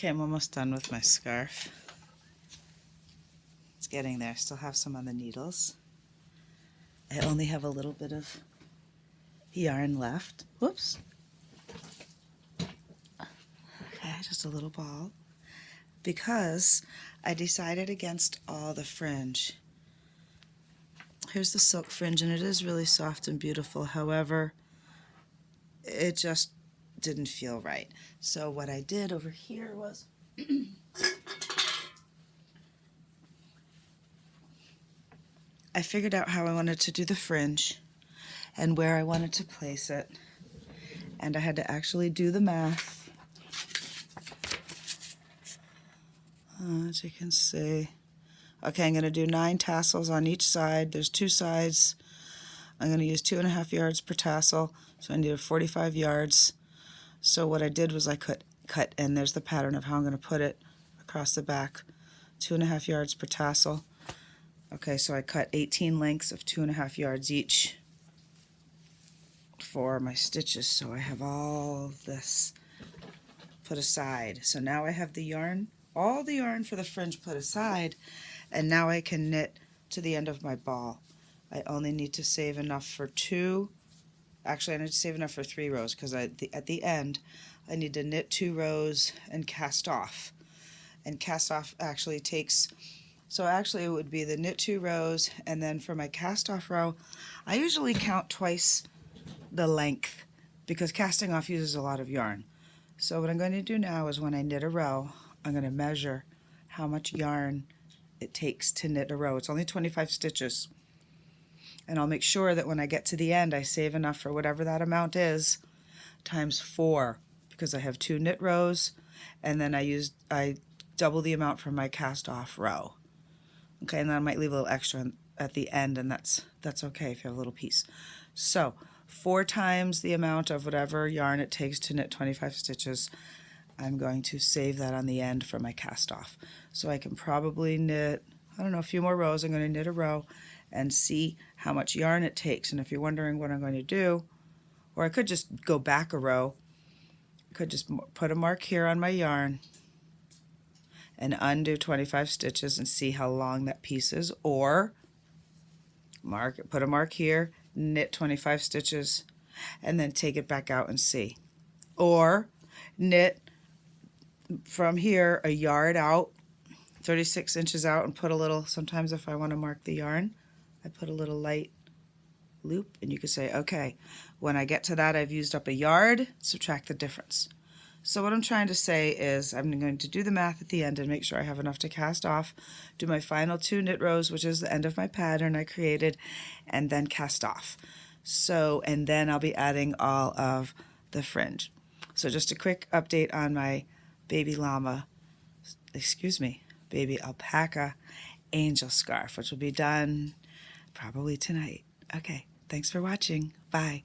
Okay, I'm almost done with my scarf. It's getting there. Still have some on the needles. I only have a little bit of yarn left. Whoops. Okay, just a little ball. Because I decided against all the fringe. Here's the silk fringe, and it is really soft and beautiful. However, it just didn't feel right. So what I did over here was I figured out how I wanted to do the fringe and where I wanted to place it. And I had to actually do the math. As you can see. Okay, I'm going to do 9 tassels on each side. There's 2 sides. I'm going to use 2.5 yards per tassel, so I needed 45 yards. So what I did was I cut, and there's the pattern of how I'm going to put it across the back. 2.5 yards per tassel. Okay, so I cut 18 lengths of 2.5 yards each for my stitches. So I have all of this put aside. So now I have the yarn, all the yarn for the fringe put aside, and now I can knit to the end of my ball. I only need to save enough for 2, actually I need to save enough for 3 rows, because at the end I need to knit 2 rows and cast off. And cast off actually takes, so actually it would be the knit 2 rows, and then for my cast off row, I usually count twice the length, because casting off uses a lot of yarn. So what I'm going to do now is when I knit a row, I'm going to measure how much yarn it takes to knit a row. It's only 25 stitches. And I'll make sure that when I get to the end, I save enough for whatever that amount is, times 4, because I have 2 knit rows, and then I double the amount for my cast off row. Okay, and then I might leave a little extra at the end, and that's okay if you have a little piece. So 4 times the amount of whatever yarn it takes to knit 25 stitches. I'm going to save that on the end for my cast off. So I can probably knit, I don't know, a few more rows. I'm going to knit a row and see how much yarn it takes. And if you're wondering what I'm going to do, or I could just go back a row, I could just put a mark here on my yarn and undo 25 stitches and see how long that piece is, or put a mark here, knit 25 stitches, and then take it back out and see. Or knit from here a yard out, 36 inches out, and put a little, sometimes if I want to mark the yarn, I put a little light loop, and you can say, okay, when I get to that, I've used up a yard, subtract the difference. So what I'm trying to say is I'm going to do the math at the end and make sure I have enough to cast off, do my final 2 knit rows, which is the end of my pattern I created, and then cast off. So, and then I'll be adding all of the fringe. So just a quick update on my baby alpaca angel scarf, which will be done probably tonight. Okay, thanks for watching. Bye.